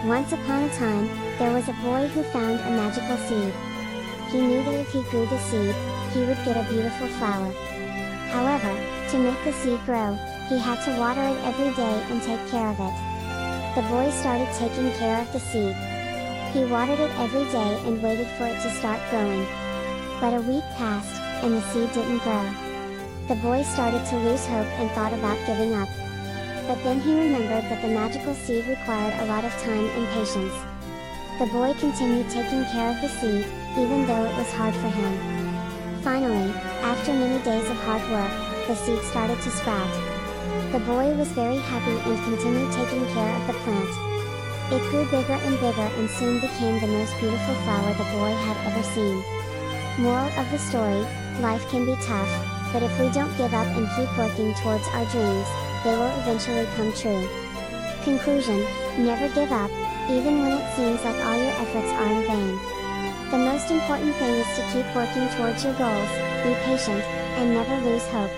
Once upon a time, there was a boy who found a magical seed. He knew that if he grew the seed, he would get a beautiful flower. However, to make the seed grow, he had to water it every day and take care of it. The boy started taking care of the seed. He watered it every day and waited for it to start growing. But a week passed, and the seed didn't grow. The boy started to lose hope and thought about giving up. But then he remembered that the magical seed required a lot of time and patience. The boy continued taking care of the seed, even though it was hard for him. Finally, after many days of hard work, the seed started to sprout. The boy was very happy and continued taking care of the plant. It grew bigger and bigger and soon became the most beautiful flower the boy had ever seen. Moral of the story: life can be tough, but if we don't give up and keep working towards our dreams, they will eventually come true. Conclusion: never give up, even when it seems like all your efforts are in vain. The most important thing is to keep working towards your goals, be patient, and never lose hope.